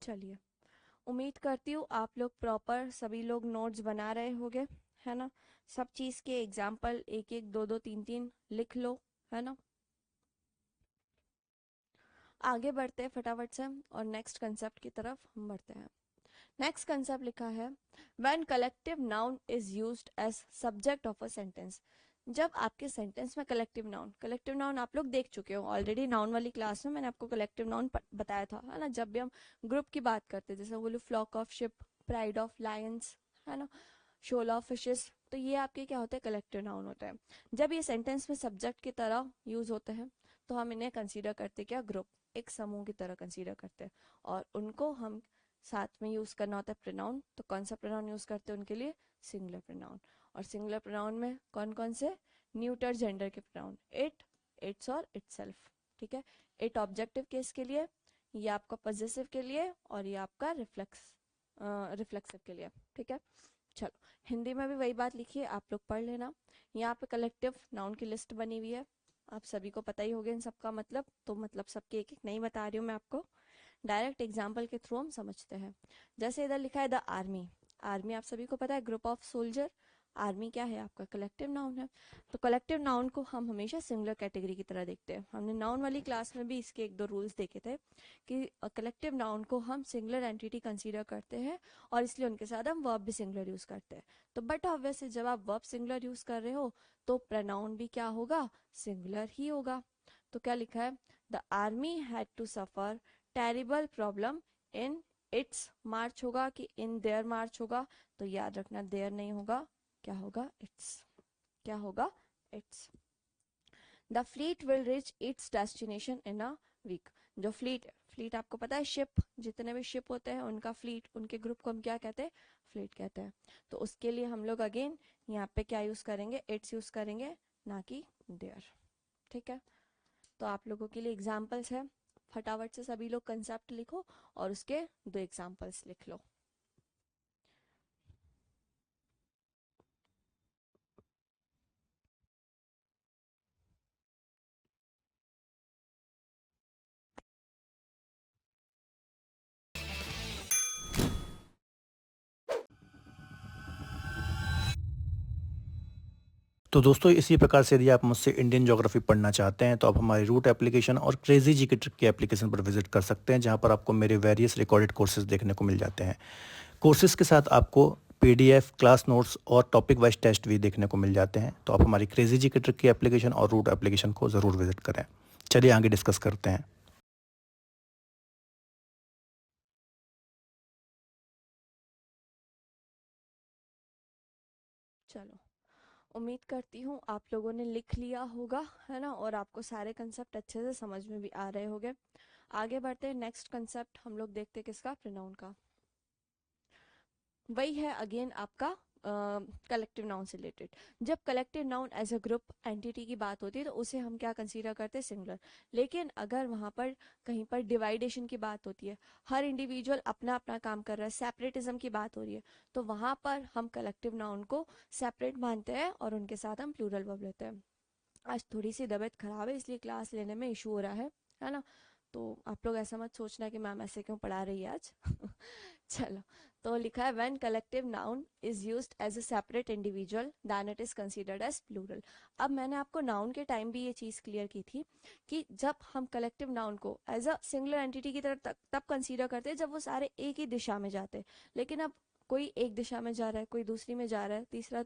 चलिए, उम्मीद करती हूँ आप लोग प्रॉपर सभी लोग नोट्स बना रहे होंगे, है ना। सब चीज़ के एग्जाम्पल एक एक दो दो तीन तीन लिख लो, है ना। आगे बढ़ते हैं फटाफट से और नेक्स्ट कंसेप्ट की तरफ हम बढ़ते हैं। नेक्स्ट कंसेप्ट लिखा है when collective noun is used as subject of a sentence. जब आपके सेंटेंस में कलेक्टिव नाउन आप लोग देख चुके हो ऑलरेडी, नाउन वाली क्लास में मैंने आपको कलेक्टिव नाउन बताया था, है ना। जब भी हम ग्रुप की बात करते हैं, जैसे बोलो flock of sheep, pride of lions, है ना, शोल ऑफ फिशेस, तो ये आपके क्या होते हैं, कलेक्टिव नाउन होते हैं। जब ये सेंटेंस में सब्जेक्ट की तरह यूज होते हैं तो हम इन्हें कंसीडर करते हैं क्या, ग्रुप, एक समूह की तरह कंसीडर करते हैं। और उनको हम साथ में यूज करना होता है प्रोनाउन, तो कौन सा प्रोनाउन यूज करते हैं उनके लिए, सिंगुलर प्रोनाउन। और सिंगुलर प्रोनाउन में कौन कौन से, न्यूटर जेंडर के प्रोनाउन, इट, इट्स और इटसेल्फ, ठीक है। इट ऑब्जेक्टिव केस के लिए, ये आपका पॉजेसिव के लिए, और ये आपका रिफ्लेक्सिव के लिए, ठीक है। चलो, हिंदी में भी वही बात लिखी है, आप लोग पढ़ लेना। यहाँ पे कलेक्टिव नाउन की लिस्ट बनी हुई है, आप सभी को पता ही होगा इन सबका मतलब, तो मतलब सबके एक एक नहीं बता रही हूँ मैं आपको, डायरेक्ट एग्जाम्पल के थ्रू हम समझते हैं। जैसे इधर लिखा है द आर्मी, आर्मी आप सभी को पता है ग्रुप ऑफ सोल्जर। आर्मी क्या है, आपका कलेक्टिव नाउन है। तो कलेक्टिव नाउन को हम हमेशा सिंगुलर कैटेगरी की तरह देखते हैं। हमने नाउन वाली क्लास में भी इसके एक दो रूल्स देखे थे कि कलेक्टिव नाउन को हम सिंगुलर एंटिटी कंसीडर करते हैं और इसलिए उनके साथ हम वर्ब भी सिंगुलर यूज करते हैं। तो बट ऑब्वियसली जब आप वर्ब सिंगुलर यूज कर रहे हो तो प्रोनाउन भी क्या होगा, सिंगुलर ही होगा। तो क्या लिखा है, the army had to suffer terrible problem in its march होगा कि इन देयर मार्च होगा, तो याद रखना देयर नहीं होगा, क्या होगा, इट्स, क्या होगा, its. The fleet will reach its destination in a week. जो फ्लीट, फ्लीट आपको पता है शिप, जितने भी शिप होते हैं उनका फ्लीट, उनके ग्रुप को हम क्या कहते हैं, फ्लीट कहते हैं। तो उसके लिए हम लोग अगेन यहाँ पे क्या यूज करेंगे, इट्स यूज करेंगे, ना कि देयर, ठीक है। तो आप लोगों के लिए एग्जाम्पल्स है, फटाफट से सभी लोग कंसेप्ट लिखो और उसके दो एग्जाम्पल्स लिख लो। तो दोस्तों इसी प्रकार से यदि आप मुझसे इंडियन ज्योग्राफी पढ़ना चाहते हैं तो आप हमारी रूट एप्लीकेशन और क्रेजी जी के ट्रिक की एप्लीकेशन पर विजिट कर सकते हैं, जहां पर आपको मेरे वेरियस रिकॉर्डेड कोर्सेज देखने को मिल जाते हैं। कोर्सेज के साथ आपको पीडीएफ, क्लास नोट्स और टॉपिक वाइज टेस्ट भी देखने को मिल जाते हैं। तो आप हमारी क्रेजी जी के ट्रिक की एप्लीकेशन और रूट एप्लीकेशन को ज़रूर विजिट करें। चलिए आगे डिस्कस करते हैं। चलो, उम्मीद करती हूँ आप लोगों ने लिख लिया होगा, है ना, और आपको सारे कंसेप्ट अच्छे से समझ में भी आ रहे होंगे। आगे बढ़ते हैं, नेक्स्ट कंसेप्ट हम लोग देखते हैं किसका, प्रोनाउन का। वही है अगेन आपका कलेक्टिव नाउन से रिलेटेड। जब collective noun as a group entity की बात होती है तो उसे हम क्या कंसीडर करते हैं, सिंगुलर। लेकिन अगर वहां पर कहीं पर डिवाइडेशन की बात होती है, हर इंडिविजुअल अपना अपना काम कर रहा है, सेपरेटिज्म की बात हो रही है, तो वहां पर हम कलेक्टिव नाउन को सेपरेट मानते हैं और उनके साथ हम प्लूरल वर्ब लेते हैं। आज थोड़ी सी तबीयत खराब है इसलिए क्लास लेने में इशू हो रहा है ना। तो आप लोग ऐसा मत सोचना कि मैम ऐसे क्यों पढ़ा रही है आज। चलो, तो लिखा है when collective noun is used as a separate individual then it is considered as plural. अब मैंने आपको नाउन के टाइम भी ये चीज क्लियर की थी कि जब हम कलेक्टिव नाउन को एज अ सिंगुलर एंटिटी की तरह तब कंसीडर करते हैं जब वो सारे एक ही दिशा में जाते हैं। लेकिन अब कोई एक दिशा में जा रहा है, कोई दूसरी में जा रहा है, तीसरा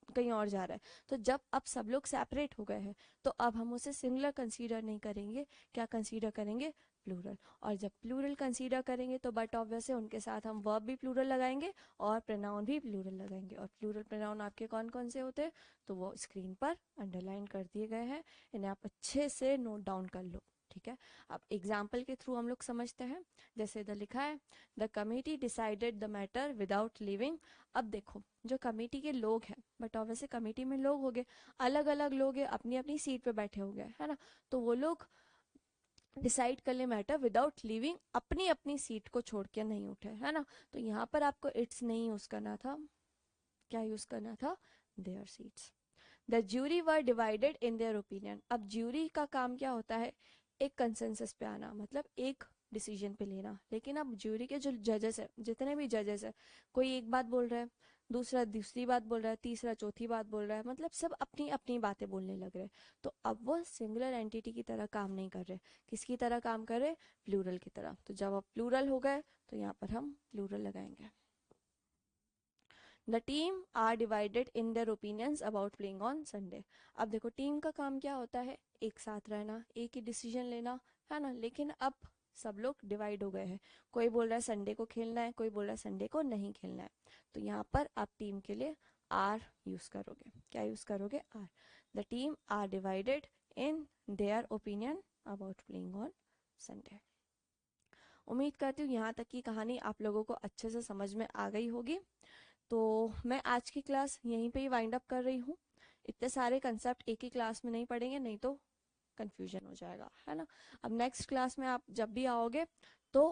कहीं और जा रहा है, तो जब अब सब लोग सेपरेट हो गए हैं तो अब हम उसे सिंगुलर कंसीडर नहीं करेंगे, क्या कंसीडर करेंगे, प्लूरल। और जब प्लूरल कंसीडर करेंगे तो बट ऑब्वियस है उनके साथ हम वर्ब भी प्लूरल लगाएंगे और प्रोनाउन भी प्लूरल लगाएंगे। और प्लूरल प्रोनाउन आपके कौन कौन से होते हैं, तो वो स्क्रीन पर अंडरलाइन कर दिए गए हैं, इन्हें आप अच्छे से नोट डाउन कर लो, ठीक है। अब एग्जाम्पल के थ्रू हम लोग समझते हैं। जैसे इधर लिखा है the committee decided the matter without leaving. अब देखो, जो कमेटी के लोग हैं, बट ऑब्वियसली कमेटी में लोग हो गए, अलग अलग लोग हैं, अपनी अपनी सीट पे बैठे हो गए, है ना। तो वो लोग डिसाइड कर ले मैटर विदाउट लिविंग, अपनी अपनी सीट को छोड़ के नहीं उठे, है ना। तो यहाँ पर आपको इट्स नहीं यूज करना था, क्या यूज करना था, there seats. The jury were divided in their opinion. अब ज्यूरी का काम क्या होता है, एक कंसेंसस पे आना, मतलब एक डिसीजन पे लेना। लेकिन अब ज्यूरी के जो जजेस है, जितने भी जजेस है, कोई एक बात बोल रहा है, दूसरा दूसरी बात बोल रहा है, तीसरा चौथी बात बोल रहा है, मतलब सब अपनी अपनी बातें बोलने लग रहे हैं। तो अब वो सिंगुलर एंटिटी की तरह काम नहीं कर रहे। किसकी तरह काम कर रहे? प्लूरल की तरह। तो जब अब प्लूरल हो गए तो यहाँ पर हम प्लूरल लगाएंगे। The team are divided in their opinions about playing on Sunday. अब देखो टीम का काम क्या होता है? एक साथ रहना, एक ही डिसीजन लेना, है ना। लेकिन अब सब लोग डिवाइड हो गए हैं। कोई बोल रहा है संडे को खेलना है, कोई बोल रहा है संडे को नहीं खेलना है। तो यहाँ पर आप टीम के लिए आर यूज करोगे। क्या यूज करोगे? Are. The team are divided in their opinion about playing on Sunday. उम्मीद करती हूँ यहाँ तक की कहानी आप लोगों को अच्छे से समझ में आ गई होगी। तो मैं आज की क्लास यहीं पे ही वाइंड अप कर रही हूँ। इतने सारे कंसेप्ट एक ही क्लास में नहीं पढ़ेंगे, नहीं तो कंफ्यूजन हो जाएगा, है ना। अब नेक्स्ट क्लास में आप जब भी आओगे तो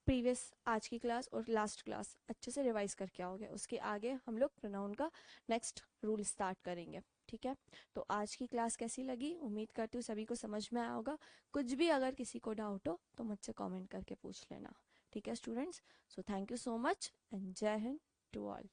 प्रीवियस आज की क्लास और लास्ट क्लास अच्छे से रिवाइज करके आओगे। उसके आगे हम लोग प्रोनाउन का नेक्स्ट रूल स्टार्ट करेंगे, ठीक है। तो आज की क्लास कैसी लगी? उम्मीद करती हूँ सभी को समझ में आया होगा। कुछ भी अगर किसी को डाउट हो तो मुझसे कमेंट करके पूछ लेना, ठीक है students. So thank you so much and जय हिंद टू ऑल।